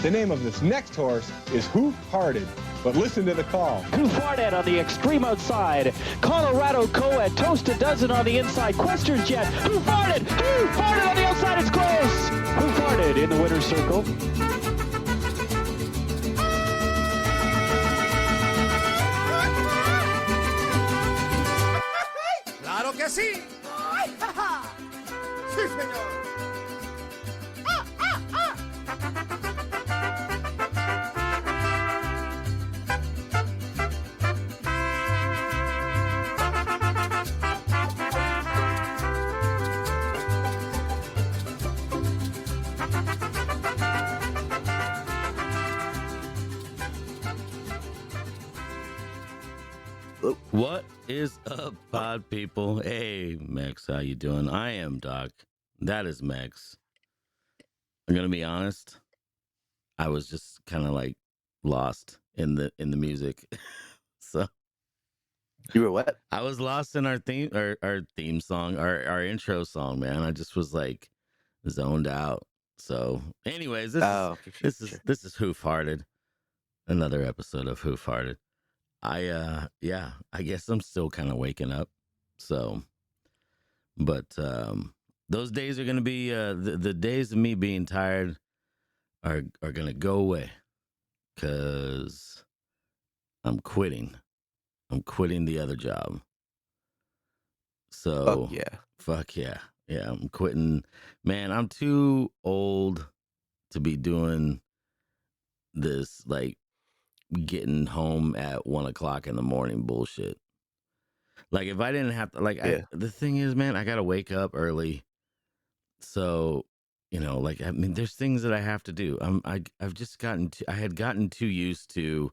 The name of this next horse is Who Farted. But listen to the call. Who Farted on the extreme outside. Colorado Co-Ed, Toast a Dozen on the inside. Questers Jet. Who Farted? Who Farted on the outside? It's close. Who Farted in the winner's circle? ¡Claro que sí! ¡Ay, ja, ja! ¡Sí, señor! What is up, pod people? Hey, Mex, how you doing? I am Doc. That is Mex. I'm gonna be honest. I was just kind of like lost in the music. So you were what? I was lost in our theme song, our intro song, man. I just was like zoned out. So, anyways, this is Who Farted. Another episode of Who Farted. I guess I'm still kind of waking up. So, but those days are gonna be the days of me being tired are gonna go away, cause I'm quitting. I'm quitting the other job. So fuck yeah, I'm quitting. Man, I'm too old to be doing this, like, getting home at 1 o'clock in the morning bullshit. Like, if I didn't have to, the thing is, man, I gotta wake up early. So, you know, like, I mean, there's things that I have to do. I had gotten too used to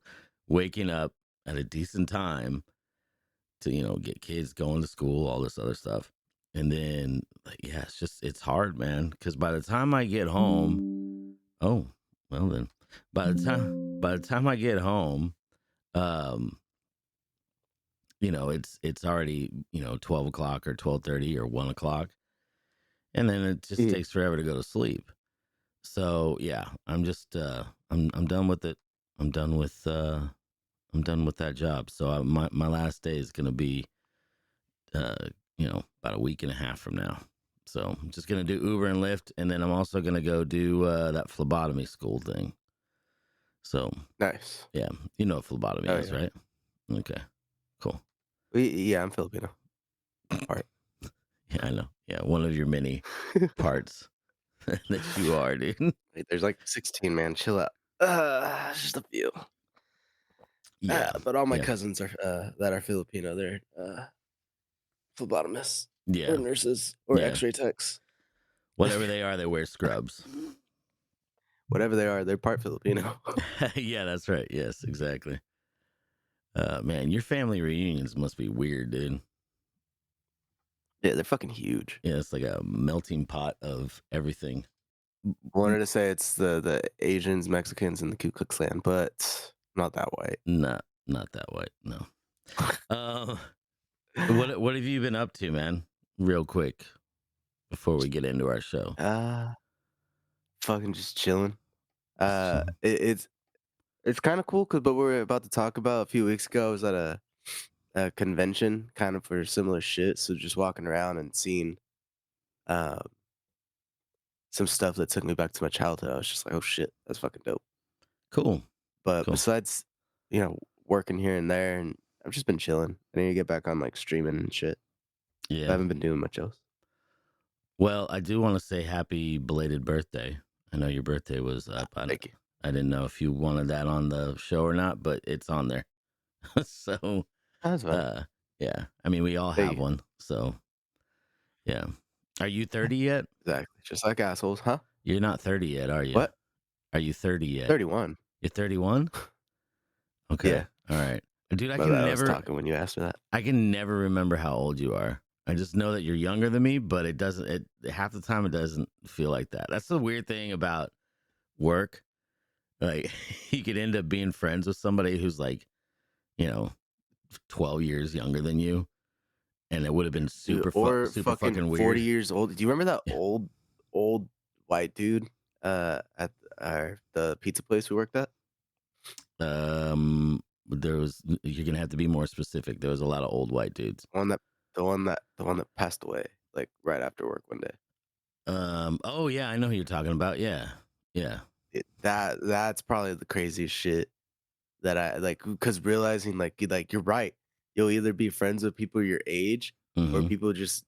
waking up at a decent time to, you know, get kids going to school, all this other stuff. And then, like, yeah, it's hard, man. Because by the time I get home, by the time I get home, you know, it's already, you know, 12 o'clock or 12:30 or 1 o'clock. And then it just takes forever to go to sleep. So yeah, I'm just, I'm done with it. I'm done with that job. So my last day is going to be, you know, about a week and a half from now. So I'm just going to do Uber and Lyft. And then I'm also going to go do that phlebotomy school thing. So nice. Yeah. You know what phlebotomy is, right? Okay, cool. Yeah, I'm Filipino. All right. Yeah, I know. Yeah, one of your many parts that you are, dude. Wait, there's like 16, man. Chill out. Just a few. Yeah, but all my cousins are that are Filipino. They're phlebotomists, or nurses, or X-ray techs. Whatever they are, they wear scrubs. Whatever they are, they're part Filipino. Yeah, that's right. Yes, exactly. Man, your family reunions must be weird, dude. Yeah, they're fucking huge. Yeah, it's like a melting pot of everything. I wanted to say it's the Asians, Mexicans, and the Ku Klux Klan, but not that white. Not that white, no. What have you been up to, man? Real quick, before we get into our show. Fucking just chilling. It's kind of cool, but we're about to talk about a few weeks ago. I was at a convention kind of for similar shit. So just walking around and seeing some stuff that took me back to my childhood. I was just like, oh shit, that's fucking dope. Cool. But besides, you know, working here and there, and I've just been chilling. I need to get back on like streaming and shit. Yeah. I haven't been doing much else. Well, I do want to say happy belated birthday. I know your birthday was up. Thank you. I didn't know if you wanted that on the show or not, but it's on there. So, that's fine. Yeah. I mean, we all have one. So, yeah. Are you 30 yet? Exactly. Just like assholes, huh? You're not 30 yet, are you? What? Are you 30 yet? 31. You're 31? Okay. Yeah. All right. Dude, I My can bad, never. I was talking when you asked me that. I can never remember how old you are. I just know that you're younger than me, but it doesn't. Half the time it doesn't feel like that. That's the weird thing about work. Like, you could end up being friends with somebody who's like, you know, 12 years younger than you, and it would have been super fucking weird. 40 years old. Do you remember that old white dude at the pizza place we worked at? There was you're gonna have to be more specific. There was a lot of old white dudes. The one that the one that passed away like right after work one day. Oh yeah, I know who you're talking about. Yeah, yeah. That's probably the craziest shit that I like because realizing like you're right. You'll either be friends with people your age or Mm-hmm. people just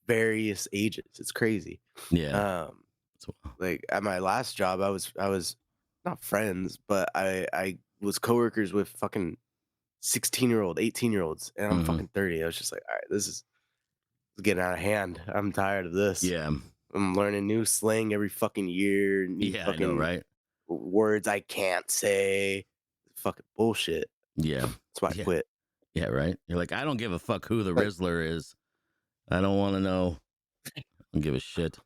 various ages. It's crazy. Yeah. Um, So, like at my last job, I was not friends, but I was coworkers with fucking 16-year-old, 18-year-olds, and I'm mm-hmm. fucking 30. I was just like, all right, this is getting out of hand. I'm tired of this. Yeah, I'm learning new slang every fucking year, new yeah. I know, fucking right? words I can't say. Fucking bullshit. Yeah, That's why I yeah, quit. yeah. Right. You're like, I don't give a fuck who the Like, Rizzler is. I don't want to know. I don't give a shit.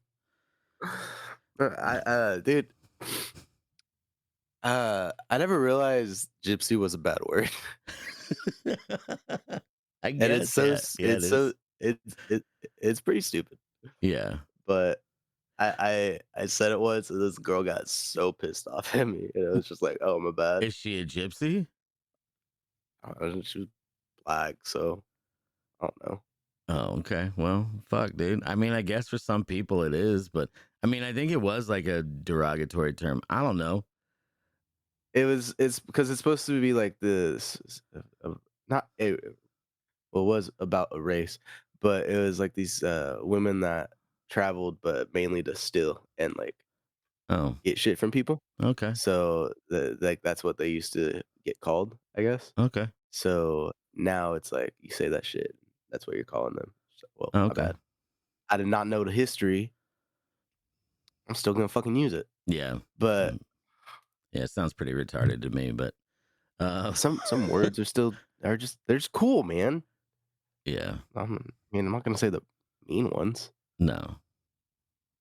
dude, I never realized gypsy was a bad word, I and guess. Yeah, yeah. It is. it's pretty stupid. Yeah. But I said it once, and this girl got so pissed off at me, and it was just like, oh my bad. Is she a gypsy? She was black, so I don't know. Oh, okay. Well, fuck, dude. I mean, I guess for some people it is, but I mean, I think it was like a derogatory term. I don't know. It's because it's supposed to be like this, not a well, it was about a race, but it was like these women that traveled, but mainly to steal and like Oh, get shit from people. okay. So like that's what they used to get called, I guess. Okay. So now it's like you say that shit, that's what you're calling them. So, well, my Okay. bad. I did not know the history. I'm still gonna fucking use it. Yeah. But Mm, yeah, it sounds pretty retarded to me, but some words they're just cool, man. yeah. I mean, I'm not gonna say the mean ones, No.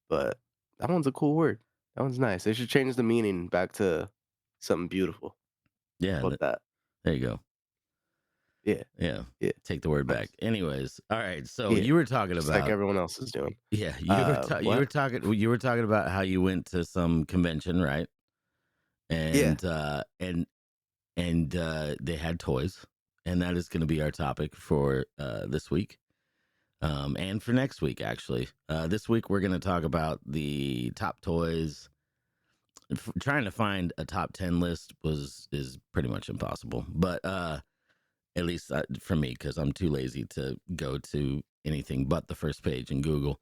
but that one's a cool word. That one's nice. They should change the meaning back to something beautiful. Yeah, What that? there you go. Yeah, Yeah. yeah, Take the word back. nice. Anyways, all right. So Yeah, you were talking just like about everyone else is doing. yeah, What? you were talking about how you went to some convention, right? Yeah. And they had toys, and that is going to be our topic for this week, and for next week. Actually, this week we're going to talk about the top toys. Trying to find a top 10 list is pretty much impossible, but at least for me, because I'm too lazy to go to anything but the first page in Google,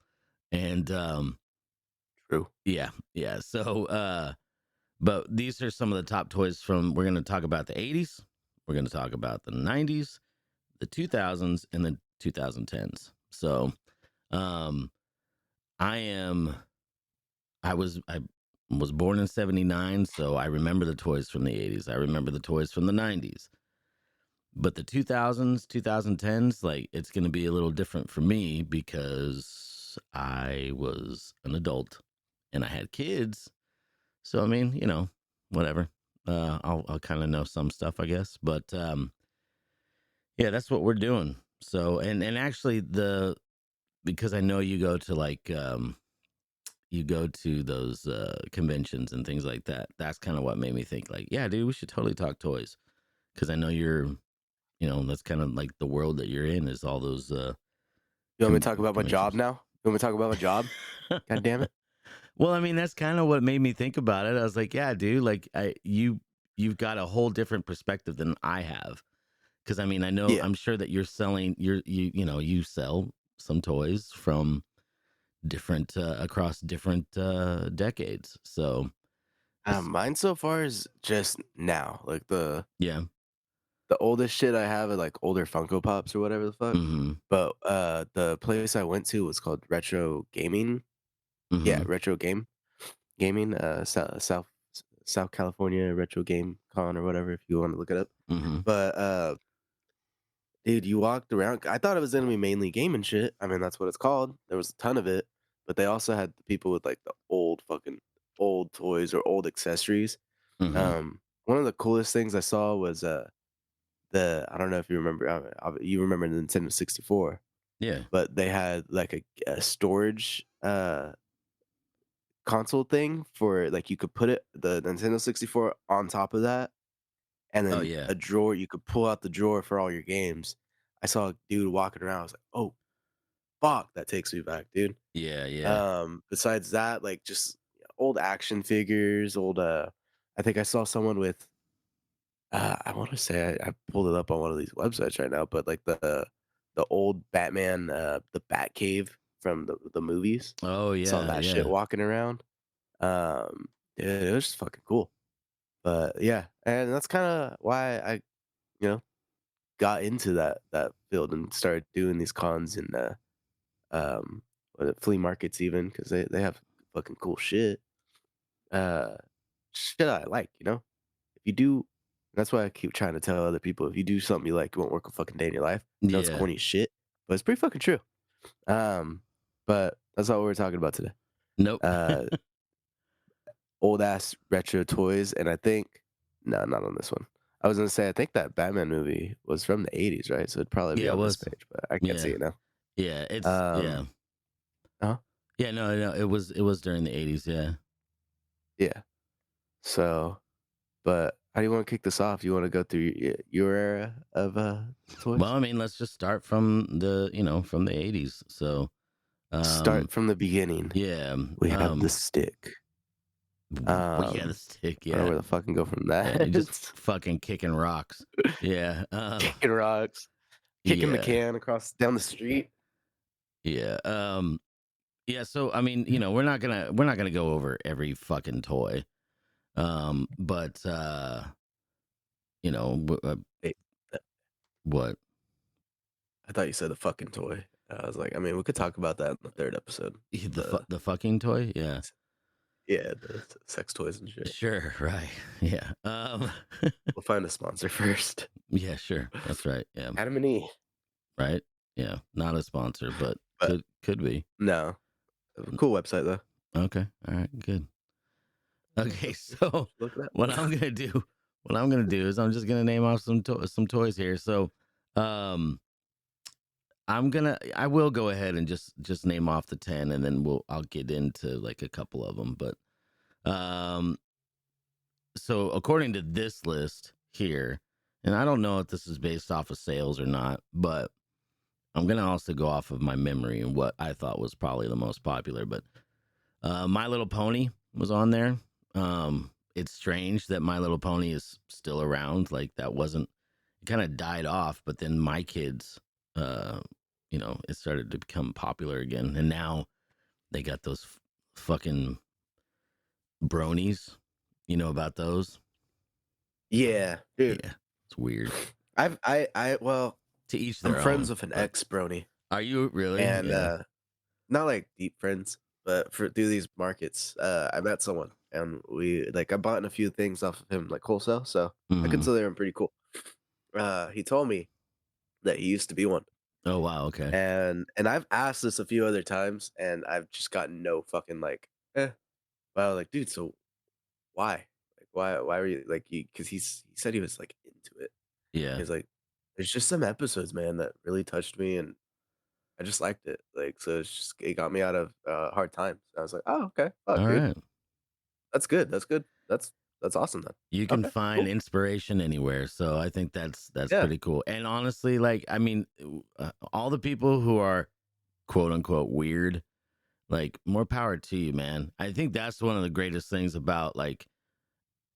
and True. yeah. So but these are some of the top toys from. We're going to talk about the 80s. We're going to talk about the 90s, the 2000s, and the 2010s. So, um, I am. I was born in '79, so I remember the toys from the 80s. I remember the toys from the 90s. But the 2000s, 2010s, like it's going to be a little different for me because I was an adult and I had kids. So I mean, whatever. I'll kind of know some stuff, I guess. But yeah, that's what we're doing. So and actually because I know you go to you go to those conventions and things like that. That's kind of what made me think like, yeah, dude, we should totally talk toys because I know that's kind of like the world that you're in is all those You want me to talk about my job conventions. now? You want me to talk about my job? God damn it. Well, I mean, that's kind of what made me think about it. I was like, yeah, dude, like you've got a whole different perspective than I have. Because I mean, Yeah. I'm sure that you're selling, you sell some toys from different across different decades. So Mine so far is just now. Like yeah, the oldest shit I have are like older Funko Pops or whatever the fuck. mm-hmm, But the place I went to was called Retro Gaming. Yeah, mm-hmm, Retro Gaming. South California Retro Game Con or whatever if you want to look it up. mm-hmm, But dude, you walked around. I thought it was gonna be mainly gaming shit. I mean, that's what it's called. There was a ton of it, but they also had the people with like the old toys or old accessories. mm-hmm. One of the coolest things I saw was the I don't know if you remember. You remember the Nintendo 64, Yeah, but they had like a storage console thing for like you could put the Nintendo 64 on top of that, and Oh then yeah. a drawer you could pull out the drawer for all your games. I saw a dude walking around. I was like, oh fuck, that takes me back, dude. Yeah, yeah. Besides that, like just old action figures, old I think I saw someone with I want to say I pulled it up on one of these websites right now, but like the old Batman, the Batcave from the movies. Oh Saw yeah, that shit yeah. walking around. Dude, it was just fucking cool. But yeah, and that's kind of why I, you know, got into that field and started doing these cons and what flea markets even because they have fucking cool shit. Uh, shit I like, you know. If you do, that's why I keep trying to tell other people if you do something you like, you won't work a fucking day in your life. I know it's Yeah. corny as shit, but it's pretty fucking true. But that's not what we're talking about today. Nope. Uh, old ass retro toys, and I think no, not on this one. I was gonna say I think that Batman movie was from the '80s, right? So it'd probably be Yeah, it on this was. page, but I can't see Yeah. it now. Yeah, it's yeah. Um, huh? Yeah, no, it was during the 80s, yeah. Yeah. So, but how do you want to kick this off? You want to go through your era of Well, toys? I mean, let's just start from from the 80s. So, Start from the beginning. yeah, We have the stick. yeah, the stick, I don't know yeah. where the fucking go from Yeah, that. and just fucking kicking rocks. Yeah. Kicking rocks, kicking the Yeah. can across down the street. Yeah. Yeah, so I mean, we're not gonna go over every fucking toy. But Wait, uh, what? I thought you said the fucking toy. I was like, I mean, we could talk about that in the third episode. The The fucking toy? Yeah. yeah, the sex toys and shit. Sure, right. Yeah. We'll find a sponsor first. Yeah, sure. That's right. Yeah. Adam and E. Right? Yeah. Not a sponsor, but But could be. no, cool website though. Okay. All right. Good. Okay. So Look it up. what I'm gonna do, is I'm just gonna name off some toys here. So, um, I will go ahead and just name off the 10, and then I'll get into like a couple of them. But um, so according to this list here, and I don't know if this is based off of sales or not, but I'm gonna also go off of my memory and what I thought was probably the most popular. But My Little Pony was on there. It's strange that My Little Pony is still around. Like that wasn't. It kind of died off, but then my kids, it started to become popular again, and now they got those fucking bronies. You know about those? Yeah, dude. Yeah, it's weird. Well, To each I'm their friends own. with an But ex brony, are you really? and Yeah. not like deep friends, but through these markets, I met someone, and we I bought a few things off of him like wholesale, so I Mhm. consider him pretty cool. He told me that he used to be one, Oh wow. Okay. and I've asked this a few other times, and I've just gotten no fucking well, like, dude, so why? Like, why were you like? Because he said he was like into it. Yeah. He's like, there's just some episodes, man, that really touched me, and I just liked it. Like, so it got me out of hard times. I was like, oh, okay, fuck, All dude, right. that's good. That's good. That's awesome then. You can Okay, find cool. inspiration anywhere, so I think that's Yeah, pretty cool. And honestly, like I mean, all the people who are quote unquote weird, like more power to you, man. I think that's one of the greatest things about like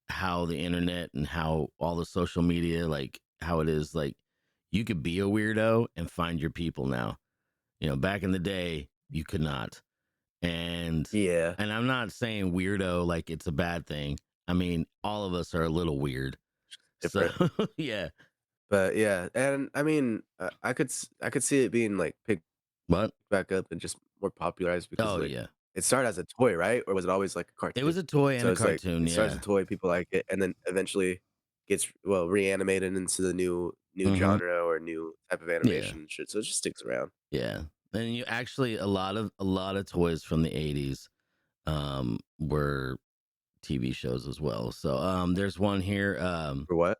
how the internet and how all the social media, like how it is, like you could be a weirdo and find your people now. Back in the day, you could not. And yeah, and I'm not saying weirdo like it's a bad thing. I mean, all of us are a little weird. So, different. yeah. But yeah, and I mean, I could see it being like picked What? back up and just more popularized because Oh, like yeah. it started as a toy, right? Or was it always like a It cartoon? was a toy and So a it's like cartoon, it starts as yeah. a toy, people like it, and then eventually gets reanimated into the new Mhm. genre or new type of Yeah. animation and shit. So it just sticks around. Yeah. And you actually a lot of toys from the 80s were TV shows as well. So, there's one here For what?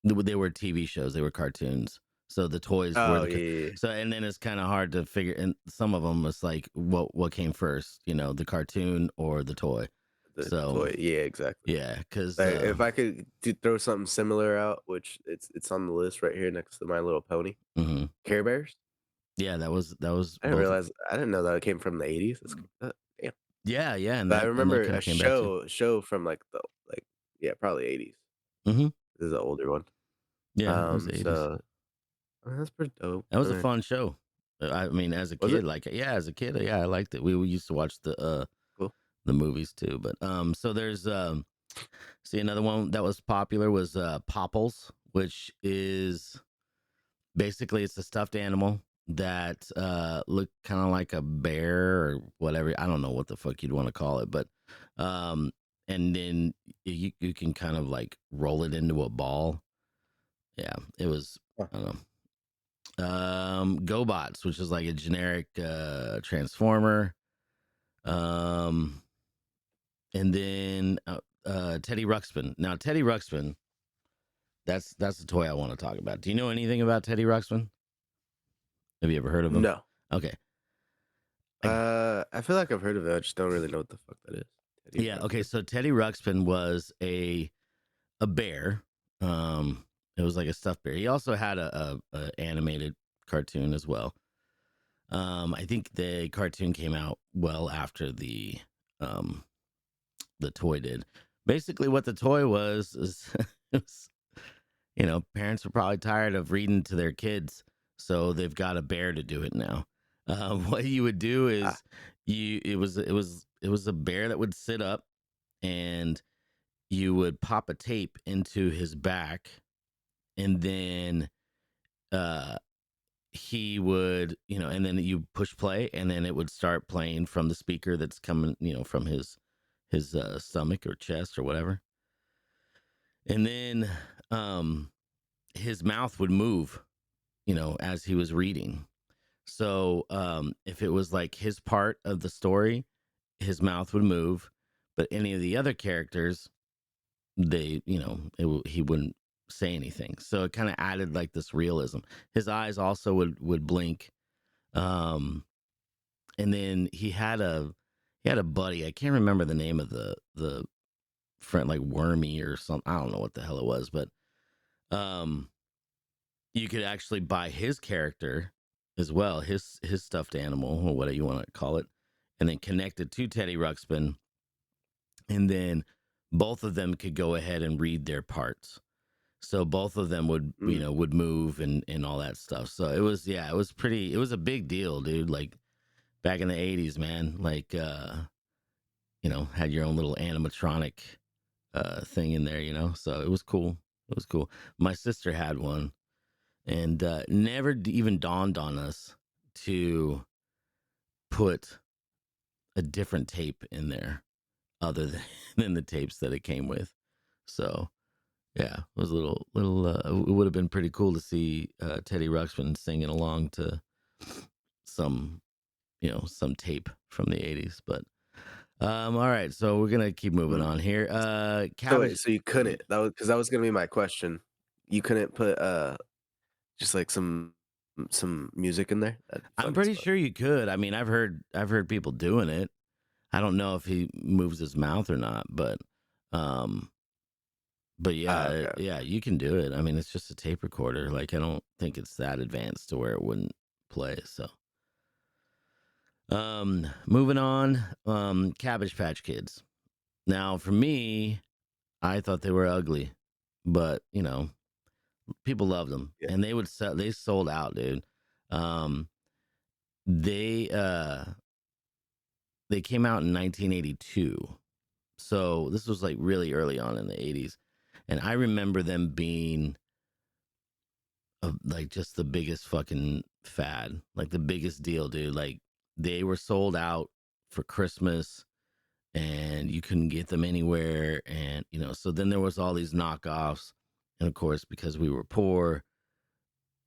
they were TV shows, they were cartoons. So the toys were Oh the yeah. so, and then it's kind of hard to figure. And some of them was like, what came first? The cartoon or the toy? The So toy. Yeah, exactly. yeah, because Like, if I could throw something similar out, which it's on the list right here next to My Little Pony, Care Bears. yeah, that was I didn't both. realize. I didn't know that it came from the 80s. Damn. Yeah, yeah, and But I that remember kind a of came back too. show from yeah, probably 80s. Mm-hmm. This is an older one. Yeah, it was the 80s. So that's pretty dope. That was a fun show. I mean, as a Was kid, it yeah, I liked it. We used to watch cool? the movies too. But so there's see, another one that was popular was Popples, which is basically it's a stuffed animal that looked kind of like a bear or whatever. I don't know what the fuck you'd want to call it, but um and then you can kind of like roll it into a ball. Yeah, it was, Huh. I don't know. GoBots, which is like a generic transformer. Um and then Teddy Ruxpin. Now Teddy Ruxpin, that's the toy I want to talk about. Do you know anything about Teddy Ruxpin? Have you ever heard of him? No. Okay. I feel like I've heard of it. I just don't really know what the fuck that is. Teddy Yeah, okay. Ruxpin. So Teddy Ruxpin was a bear. It was like a stuffed bear. He also had a animated cartoon as well. I think the cartoon came out well after the toy did. Basically, what the toy was is it was, parents were probably tired of reading to their kids, so they've got a bear to do it now. What you would do is Ah. it was a bear that would sit up, and you would pop a tape into his back, and then he would, and then you push play, and then it would start playing from the speaker that's coming, from his stomach or chest or whatever. And then his mouth would move, as he was reading. So if it was like his part of the story, his mouth would move, but any of the other characters, they, he wouldn't say anything. So it kind of added like this realism. His eyes also would blink. And then he had a buddy. I can't remember the name of the friend, like Wormy or something. I don't know what the hell it was, but you could actually buy his character as well, his stuffed animal or whatever you want to call it, and then connect it to Teddy Ruxpin, and then both of them could go ahead and read their parts. So both of them would would move and all that stuff. So it was it was a big deal, dude. Like back in the 80s, man. Like had your own little animatronic thing in there, So it was cool. It was cool. My sister had one, and never even dawned on us to put a different tape in there other than the tapes that it came with. So yeah, it was a little. It would have been pretty cool to see Teddy Ruxpin singing along to some some tape from the 80s. But all right, so we're gonna keep moving on here. So Cabbage. wait, so you couldn't? That was gonna be my question. You couldn't put just like some music in there? That'd be I'm fun as pretty fuck. sure you could. I mean, I've heard people doing it. I don't know if he moves his mouth or not, but yeah, Okay. yeah, you can do it. I mean, it's just a tape recorder. Like, I don't think it's that advanced to where it wouldn't play. So, moving on, Cabbage Patch Kids. Now, for me, I thought they were ugly, but people loved them, Yeah. and they sold out, dude. They came out in 1982, so this was like really early on in the 80s, and I remember them being like just the biggest fucking fad, like the biggest deal, dude. Like they were sold out for Christmas, and you couldn't get them anywhere, and so then there was all these knockoffs, and of course, because we were poor,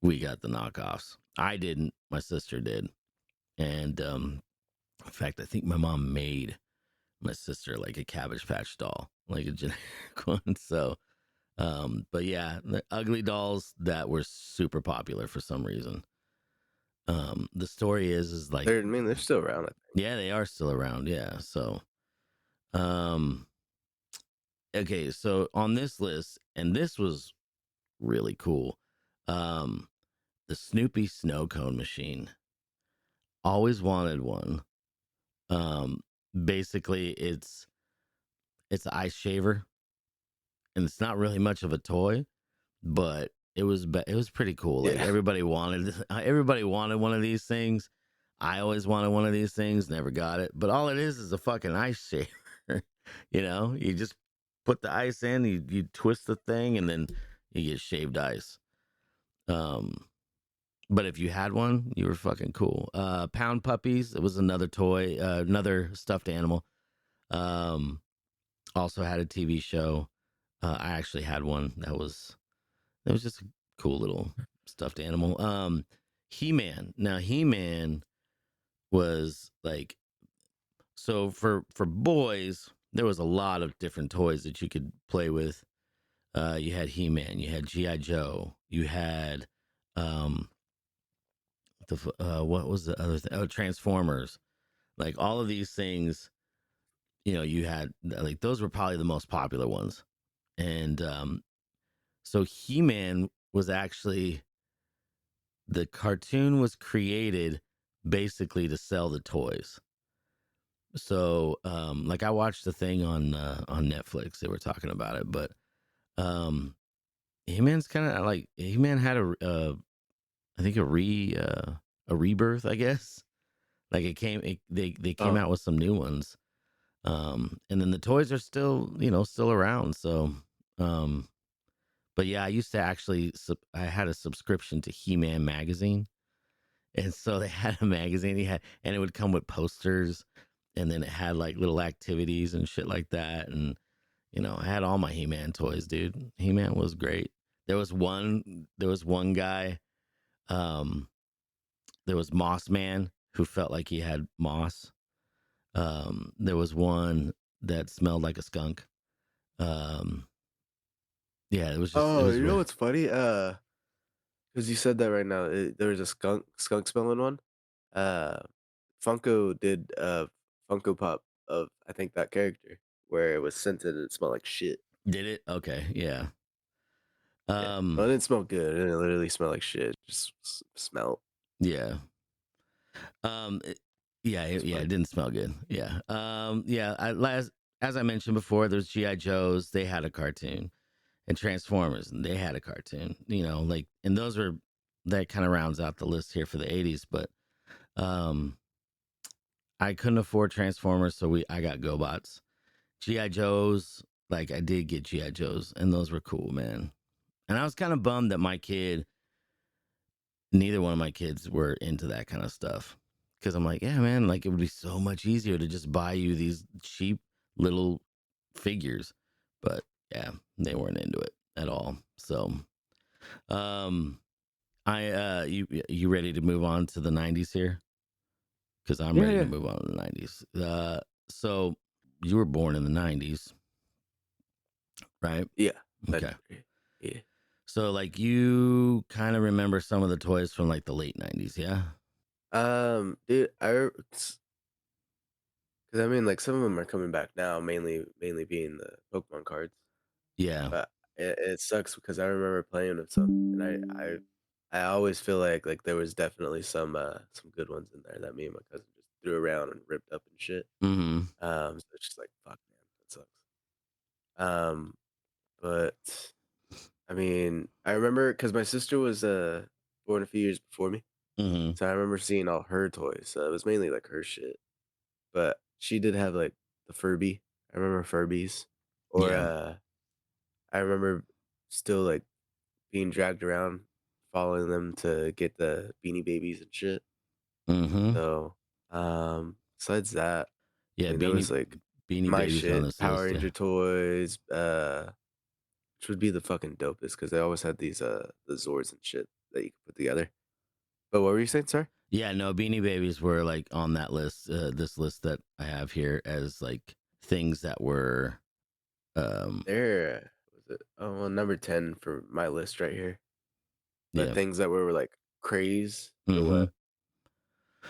we got the knockoffs. I didn't, my sister did, and in fact, I think my mom made my sister like a Cabbage Patch doll, like a generic one. So But yeah, the ugly dolls that were super popular for some reason. The story is like, I mean, they're still around. I think. yeah, they are still around. Yeah. So, um, okay. So on this list, and this was really cool. Um, the Snoopy snow cone machine. Always wanted one. Um, Basically, it's an ice shaver, and it's not really much of a toy, but it was pretty cool. Like Yeah. everybody wanted one of these things. I always wanted one of these things, never got it. But all it is a fucking ice shaver. You just put the ice in, you twist the thing, and then you get shaved ice. But if you had one, you were fucking cool. Pound puppies, it was another toy, another stuffed animal. Also had a TV show. I actually had one that was just a cool little stuffed animal. He-Man. Now He-Man was like, so for boys, there was a lot of different toys that you could play with. You had He-Man, you had G.I. Joe, you had um what was the other thing? Oh, Transformers. Like all of these things, you had like those were probably the most popular ones. And so He-Man was actually, the cartoon was created basically to sell the toys. So like I watched the thing on Netflix, they were talking about it, but um He-Man's kind of like, He-Man had I think a rebirth, I guess. Like they came Oh, out with some new ones. And then the toys are still, still around. So um but yeah, I used to actually I had a subscription to He-Man magazine. And so they had a magazine, and it would come with posters, and then it had like little activities and shit like that. And I had all my He-Man toys, dude. He-Man was great. There was one guy, um there was Moss Man, who felt like he had moss. There was one that smelled like a skunk. Um yeah, it was you know re- what's funny? Because you said that right now, there was a skunk smelling one. Uh, Funko did a Funko Pop of I think that character where it was scented and it smelled like shit. Did it? Okay, yeah. Yeah, well, Um it didn't smell good. It didn't literally smell like shit. It just smelled. yeah. Yeah, It was it funny. didn't smell good. Yeah. Yeah, as I mentioned before, there's GI Joes, they had a cartoon, and Transformers, and they had a cartoon. Like, and that kind of rounds out the list here for the 80s, but um I couldn't afford Transformers, so I got GoBots. GI Joes, like I did get GI Joes, and those were cool, man. And I was kind of bummed that neither one of my kids were into that kind of stuff. Because I'm like, yeah, man, like it would be so much easier to just buy you these cheap little figures. But yeah, they weren't into it at all. So, um, you ready to move on to the 90s here? Because I'm Yeah, ready to yeah, move on to the 90s. So you were born in the 90s, right? yeah. Okay. 93. Yeah. So like you kind of remember some of the toys from like the late 90s, yeah? Dude, because I mean, like some of them are coming back now, mainly being the Pokemon cards. Yeah. But it sucks because I remember playing with some, and I always feel like there was definitely some good ones in there that me and my cousin just threw around and ripped up and shit. Mm-hmm. So it's just like fuck, man, that sucks. Um, but I mean, I remember because my sister was born a few years before me, Mm-hmm. so I remember seeing all her toys. So it was mainly like her shit, but she did have like the Furby. I remember Furbies, or Yeah. I remember still like being dragged around, following them to get the Beanie Babies and shit. Mm-hmm. So, besides that, I Yeah, mean, there was like Beanie my Babies on shit, this Power list, yeah. Ranger toys, which would be the fucking dopest because they always had these the Zords and shit that you could put together. But what were you saying, sir? Yeah, no, Beanie Babies were like on that list, this list that I have here as like things that were um There was Oh, well, number 10 for my list right here. But Yeah. things that were like craze or Mm-hmm. what?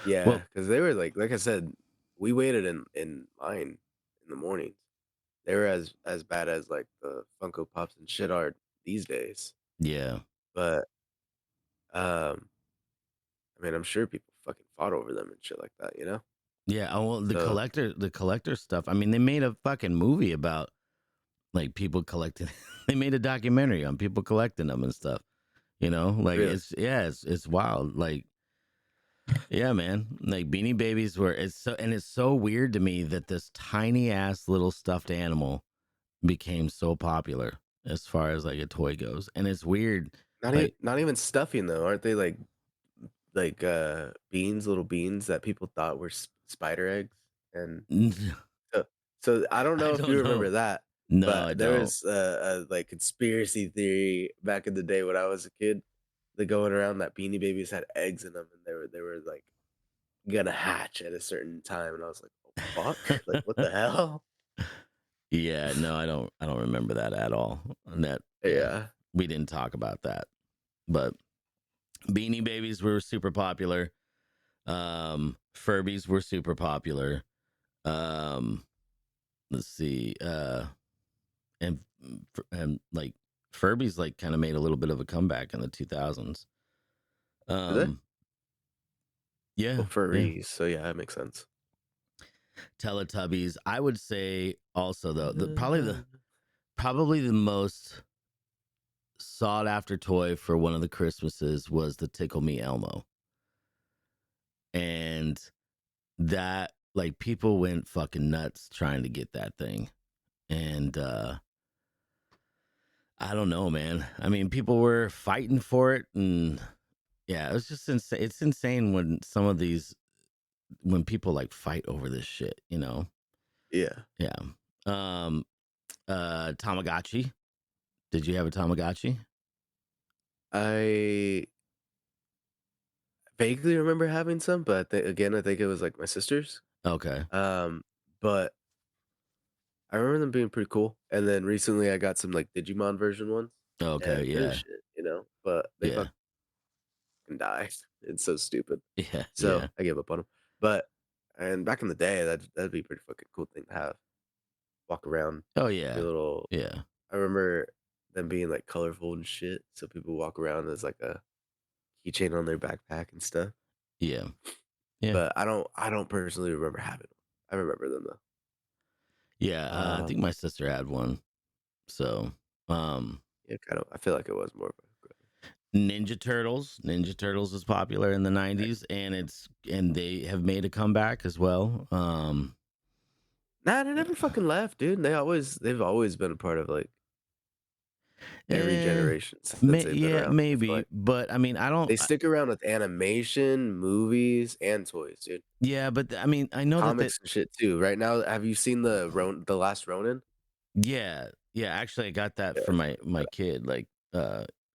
Yeah, Well, because they were like I said, we waited in line in the mornings. They were as bad as like the Funko Pops and shit are these days. yeah. But um, I mean, I'm sure people fucking fought over them and shit like that, you know? Yeah. Oh, well, So the collector stuff. I mean, they made a fucking movie about like people collecting. They made a documentary on people collecting them and stuff. Like really, it's wild. Like, yeah, man. Like Beanie Babies were. It's so weird to me that this tiny ass little stuffed animal became so popular as far as like a toy goes, and it's weird. Like, not even stuffing though, aren't they like beans, little beans that people thought were spider eggs? And so, so I don't I know if you don't know. remember that, No, I but there don't. was a like conspiracy theory back in the day when I was a kid, that going around that Beanie Babies had eggs in them, and they were like gonna hatch at a certain time, and I was like, oh, fuck, like what the hell? Yeah, no, I don't remember that at all. And that, yeah, Yeah, we didn't talk about that. But Beanie Babies were super popular. Furbies were super popular. Um, let's see. And and like Furbies like kind of made a little bit of a comeback in the 2000s. did they? Yeah, Well, yeah. furries, so yeah, that makes sense. Teletubbies. I would say also though, probably the most sought after toy for one of the Christmases was the Tickle Me Elmo. And that like people went fucking nuts trying to get that thing. And I don't know, man. I mean, people were fighting for it, and yeah, it was just insane. It's insane when people like fight over this shit. Yeah, Yeah. Um Tamagotchi. Did you have a Tamagotchi? I vaguely remember having some, but again, I think it was like my sister's. Okay. Um, but I remember them being pretty cool. And then recently I got some like Digimon version ones, Okay, and they're the yeah. shit, but they Yeah. fucking die. It's so stupid. Yeah, So yeah. I gave up on them. But and back in the day, that'd be a pretty fucking cool thing to have. Walk around, Oh your yeah. little. Yeah. I remember them being like colorful and shit, so people walk around as like a keychain on their backpack and stuff. Yeah. Yeah. But I don't personally remember having them. I remember them though. Yeah, I think Um, my sister had one. So, um yeah, kind of. I feel like it was more of Ninja Turtles. Ninja Turtles is popular in the a. 90s, and they have made a comeback as well. Nah, they never fucking left, dude. They've always been a part of like every eh, generation since they've been yeah, around. I feel maybe, like but I mean, they stick around with animation, movies, and toys, dude. yeah, but I mean, I know that Comics and shit too. Right now, have you seen the last Ronin? yeah, yeah, actually I got that Yeah, for it's my kid, like,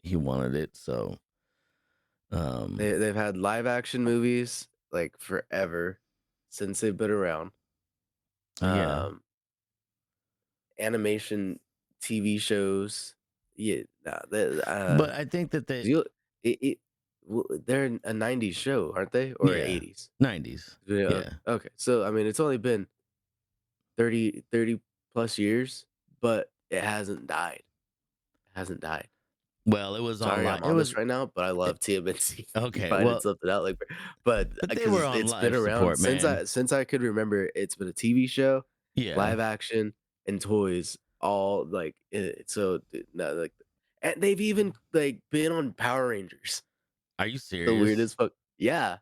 he wanted it, so, um, they've had live action movies like forever since they've been around. yeah, Um, Animation TV shows. Yeah, nah, but I think that they you it they're a 90s show, aren't they? Or yeah, 80s? 90s, Yeah. yeah. Okay. So I mean, it's only been 30 plus years, but it hasn't died. It hasn't died. Well, it was Sorry, online. I'm It on was this right now, but I it, love TMNT. You okay, finding well, something out like, but but they were because on it's been live around support, man. since I could remember, it's been a TV show, Yeah. live action, and toys all like so no like, and they've even like been on Power Rangers. Are you The serious? weirdest fuck. Yeah,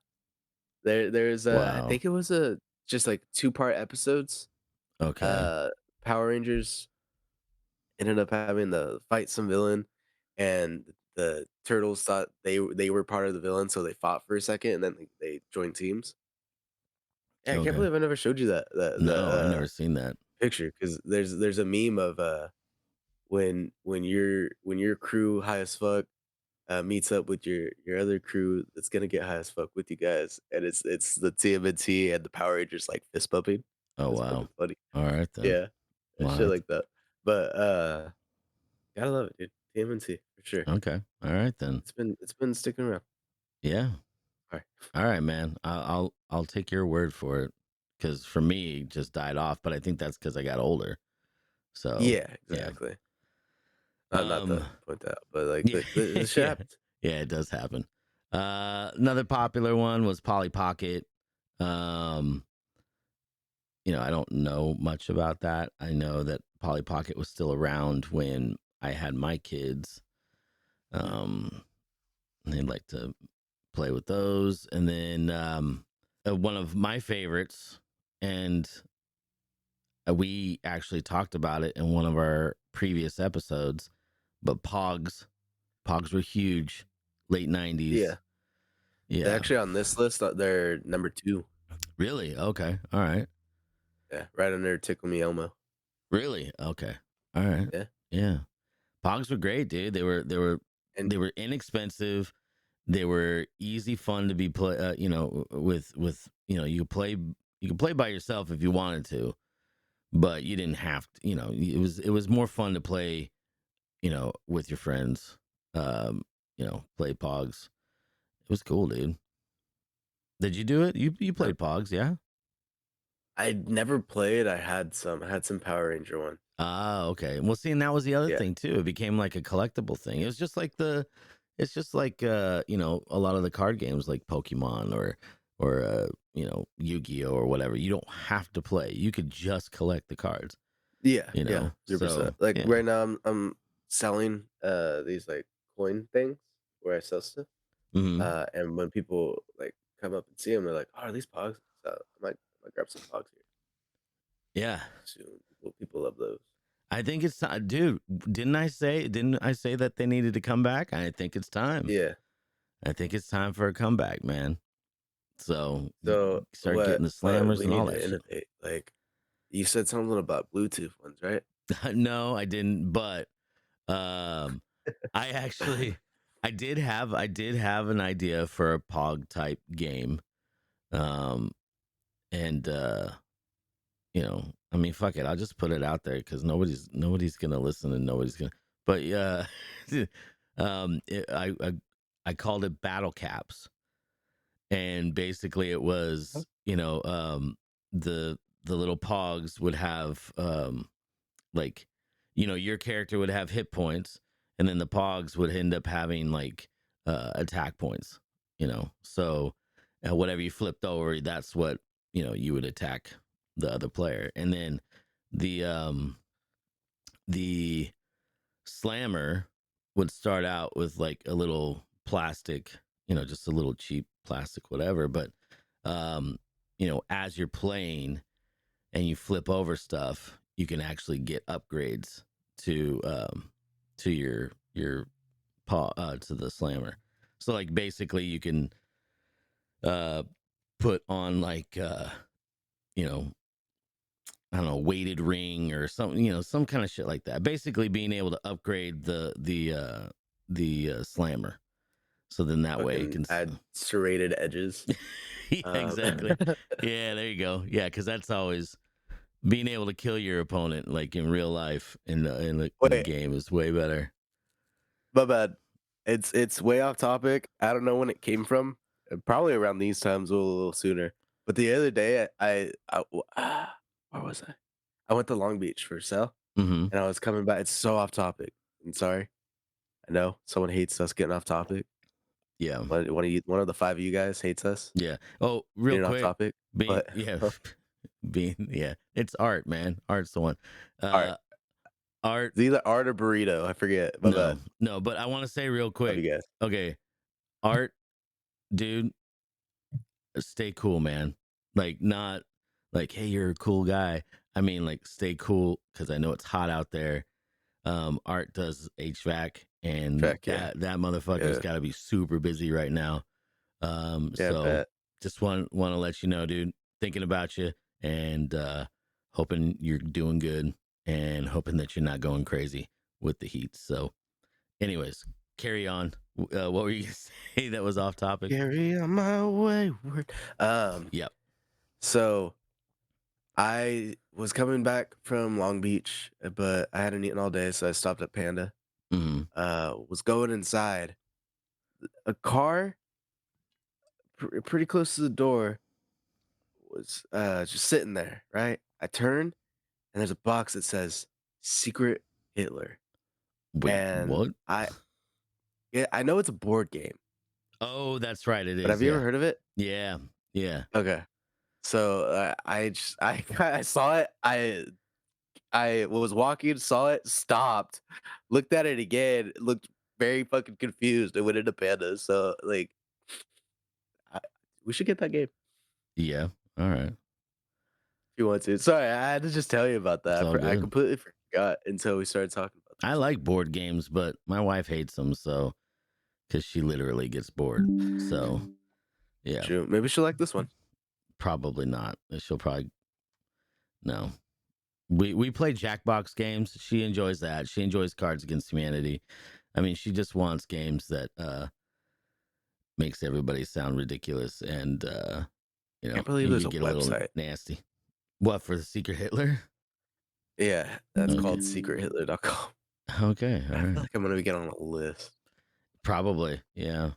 there's I Wow. think it was a just like 2-part episodes. Okay. Uh, Power Rangers ended up having to fight some villain, and the turtles thought they were part of the villain, so they fought for a second, and then they joined teams. Yeah, I can't Okay. believe I never showed you that No, I never seen that. picture because there's a meme of when your crew high as fuck meets up with your other crew that's gonna get high as fuck with you guys, and it's the TMNT and the Power Rangers like fist bumping. Oh It's wow. fucking funny. All right then. Yeah, and All shit right. like that. But Gotta love it, dude. TMNT for sure. Okay. All right then. It's been sticking around. Yeah. All right. All right, man. I'll take your word for it, because for me, it just died off. But I think that's because I got older. So Yeah, yeah. exactly. Not Um. to point that out, but like Yeah. the shit Yeah. happens. Yeah. It does happen. Another popular one was Polly Pocket. Um. I don't know much about that. I know that Polly Pocket was still around when I had my kids. Um. They'd like to play with those, and then one of my favorites, and we actually talked about it in one of our previous episodes, but pogs were huge, late 90s. Yeah. Yeah. They're actually on this list. They're number 2. Really? Okay. All right. Yeah, right under Tickle Me Elmo. Really? Okay. All right. Yeah, Yeah. Pogs were great, dude. and They were inexpensive. They were easy fun to be play. With you could play by yourself if you wanted to, but you didn't have to. It was more fun to play. With your friends. Play Pogs. It was cool, dude. Did you do it? You played Pogs, yeah? I never played. I had some Power Ranger one. Ah, okay. Well, see, and that was the other Yeah, thing too. It became like a collectible thing. It's just like a lot of the card games like Pokemon or Yu-Gi-Oh or whatever. You don't have to play. You could just collect the cards, yeah, you yeah, know. 100%. So, Like yeah. right now, I'm selling these like coin things where I sell stuff. Hmm. And when people like come up and see them, they're like, "Oh, are these Pogs?" So I might grab some Pogs here Yeah. soon. People love those. I think it's time, dude. Didn't I say that they needed to come back? I think it's time. Yeah. I think it's time for a comeback, man. So So start getting what? the What slammers we and all need that to shit. innovate. Like you said something about Bluetooth ones, right? No, I didn't. But um, I actually, I did have an idea for a Pog type game. Um, and I mean, fuck it. I'll just put it out there because nobody's gonna listen and nobody's gonna. But yeah, I called it Battle Caps, and basically it was the little Pogs would have like your character would have hit points, and then the Pogs would end up having like attack points. So whatever you flipped over, that's what you would attack the other player, and then the the slammer would start out with like a little plastic, just a little cheap plastic whatever, but as you're playing and you flip over stuff, you can actually get upgrades to your paw to the slammer. So like basically you can uh put on like you know I don't know, weighted ring or something, some kind of shit like that. Basically being able to upgrade the slammer. So then that way it Fucking can add serrated edges. yeah, Um, exactly. Yeah, there you go. Yeah, cuz that's always being able to kill your opponent like in real life in the Wait, game is way better. my bad. It's way off topic. I don't know when it came from. Probably around these times, a little sooner. But the other day, where was I? I went to Long Beach for a sale, Mhm. and I was coming back. It's so off topic. I'm sorry. I know someone hates us getting off topic. Yeah. One of the 5 of you guys hates us Yeah. Oh, real getting off quick, topic. being But yeah, yeah, it's art, man. Art's the one. all right, Art. it's either art or burrito. I forget. My No, bad. no, but I want to say real Love quick. you guys. Okay, art, dude, stay cool, man. Like not like, hey, you're a cool guy. I mean, like, stay cool because I know it's hot out there. Art does HVAC, and Check, yeah, that motherfucker's yeah, got to be super busy right now. yeah. I So bet. just want to let you know, dude, thinking about you, and hoping you're doing good, and hoping that you're not going crazy with the heat. So, anyways, carry on. What were you gonna say that was off topic? Carry on my wayward. Yep. So I was coming back from Long Beach, but I hadn't eaten all day, so I stopped at Panda. Mhm. Was going inside. A car pretty close to the door was just sitting there, right? I turn and there's a box that says Secret Hitler. Wait, And what? I know it's a board game, Oh, that's right. It but is. have you ever Yeah. heard of it? Yeah. Yeah. Okay. So I just I saw it. I was walking, saw it, stopped, looked at it again, looked very fucking confused, and went into Panda. So like, I, we should get that game Yeah. All right. if you want to. Sorry, I had to just tell you about It's that. all I good. completely forgot until we started talking about I this. like board games, but my wife hates them, so because she literally gets bored. So yeah, True. Maybe she'll like this one. probably not. She'll probably no. We play Jackbox games. She enjoys that. She enjoys Cards Against Humanity. I mean, she just wants games that makes everybody sound ridiculous and Can't believe you there's can a get a little website. nasty. What for the Secret Hitler? Yeah, that's Okay. called secrethitler.com. Okay, all I feel right. like I'm gonna get on a list. Probably, yeah.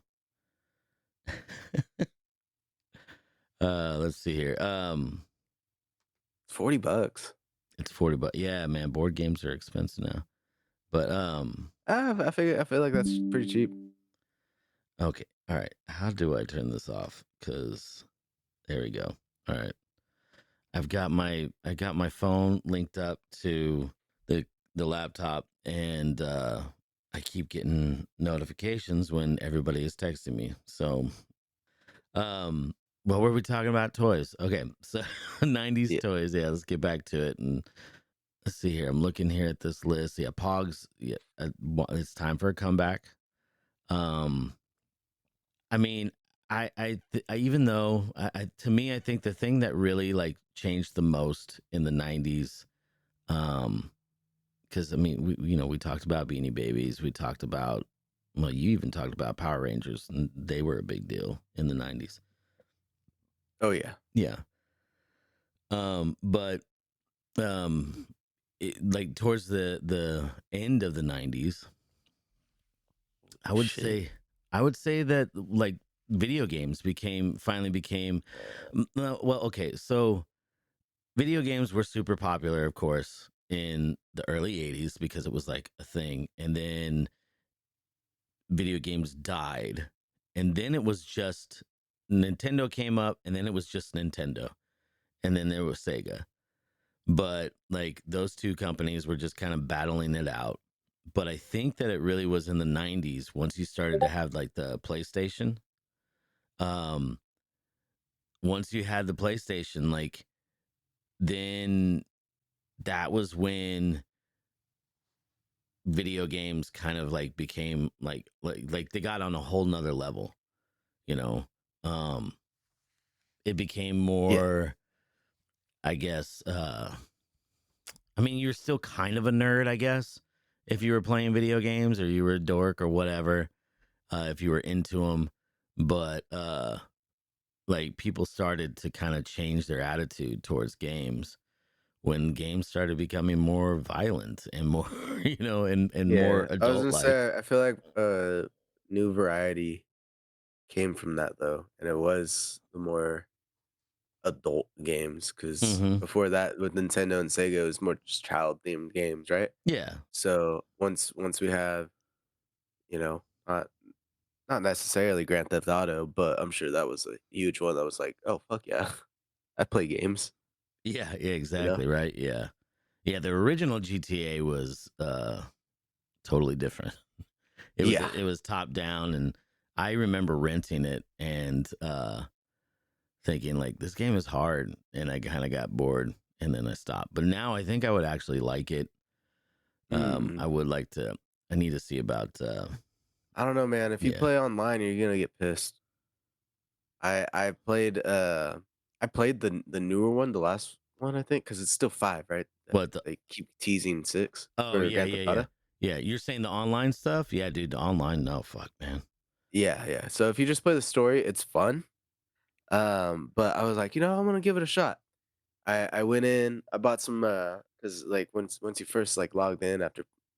Let's see here. It's $40. It's 40 bucks. Yeah, man, board games are expensive now. But I feel like that's pretty cheap. okay. All right. How do I turn this off? Cuz there we go. All right. I got my phone linked up to the laptop and I keep getting notifications when everybody is texting me. So what were we talking about? Toys. Okay. So 90s Yeah. toys. Yeah, let's get back to it. And let's see here. I'm looking here at this list. Yeah, Pogs. Yeah, it's time for a comeback. Um, I mean, I even though to me, I think the thing that really like changed the most in the '90s, because I mean, we talked about Beanie Babies. We talked about, well, you even talked about Power Rangers, and they were a big deal in the '90s. Oh yeah. Yeah. But like towards the end of the '90s, I would Shit. say I would say that like video games finally became well, okay, so video games were super popular, of course, in the early 80s because it was like a thing, and then video games died, and then it was just Nintendo came up, and then it was just Nintendo, and then there was Sega. But like those two companies were just kind of battling it out. But I think that it really was in the 90s once you started to have like the PlayStation. Um Once you had the PlayStation, like then that was when video games kind of like became like they got on a whole nother level, you know. Um it became Yeah. more, I guess, I mean, you're still kind of a nerd, I guess, if you were playing video games or you were a dork or whatever, if you were into them. But like people started to kind of change their attitude towards games when games started becoming more violent and more, and more Yeah. I was adult gonna like. say I feel like new variety came from that though, and it was the more adult games because Hmm. before that with Nintendo and Sega it was more just child themed games, right? Yeah. So once we have, you know, not necessarily Grand Theft Auto, but I'm sure that was a huge one that was like, oh fuck yeah, I play games, Yeah. Yeah. you know? Exactly. Right. Yeah. Yeah. The original GTA was totally different. Yeah. It was top down, and I remember renting it and thinking like this game is hard, and I kind of got bored, and then I stopped. But now I think I would actually like it. Mm. I would like to. I need to see about. I don't know, man. If you Yeah, play online, you're gonna get pissed. I played the newer one, the last one, I think, because it's still 5, right? what the? They keep teasing 6 Oh for yeah, Grand yeah, Theft yeah, Auto. yeah. You're saying the online stuff? Yeah, dude, the online. No, fuck, man. Yeah, yeah. So if you just play the story, it's fun. But I was like, I'm gonna give it a shot. I went in, I bought some because like once you first like logged in after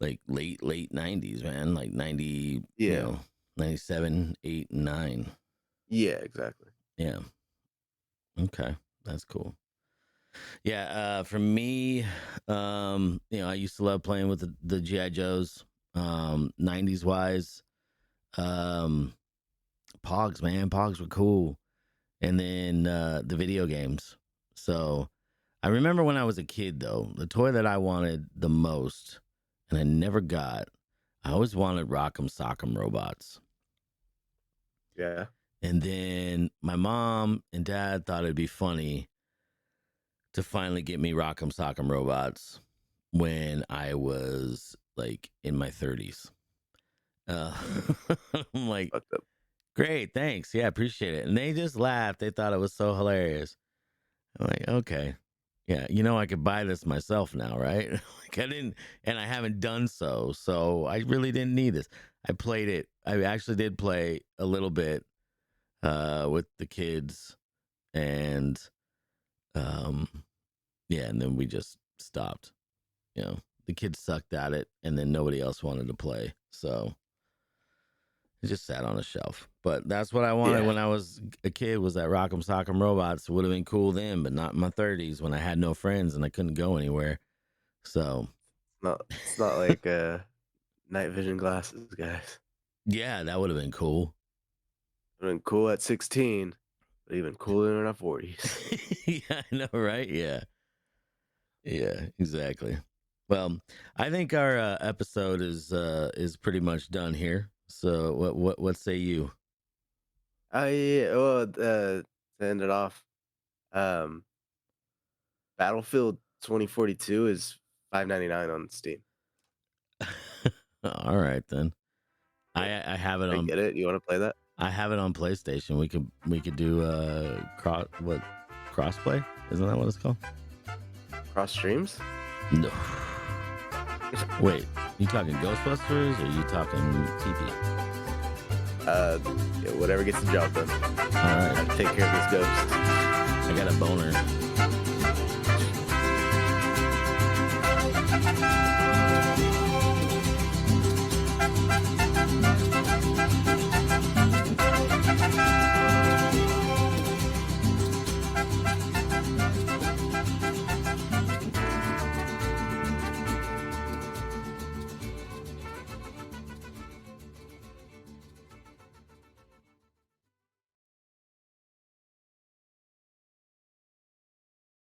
like late 90s, man, like 90, Yeah. 97, 8, and 9. Yeah, exactly. Yeah. Okay, that's cool. Yeah, for me, I used to love playing with the GI Joes. 90s wise, um, Pogs, man, Pogs were cool, and then the video games. So I remember when I was a kid, though, the toy that I wanted the most, and I never got. I always wanted Rock'em Sock'em robots. Yeah. And then my mom and dad thought it'd be funny to finally get me Rock'em Sock'em robots when I was like in my 30s. I'm like, Fucked up. great, thanks. Yeah, appreciate it. And they just laughed. They thought it was so hilarious. I'm like, okay. Yeah, I could buy this myself now, right? Like I didn't, and I haven't done so. So I really didn't need this. I played it. I actually did play a little bit with the kids, and yeah, and then we just stopped. The kids sucked at it, and then nobody else wanted to play, so it just sat on a shelf. But that's what I wanted when I was a kid, was that Rock'em Sock'em robots. Would have been cool then, but not in my 30s when I had no friends and I couldn't go anywhere. So It's not like night vision glasses, guys. yeah, that would have been cool. Would have been cool at 16, but even cooler in our 40s. Yeah, I know, right? Yeah, exactly. Well, I think our episode is pretty much done here. So what say you? To end it off, Battlefield 2042 is $5.99 on Steam. All right then. I have it I on. get it. You want to play that? I have it on PlayStation. We could do crossplay? Isn't that what it's called? Cross streams? No. Wait, you talking Ghostbusters or you talking TP? Yeah, whatever gets the job done. All right. I have to take care of this ghost. I got a boner.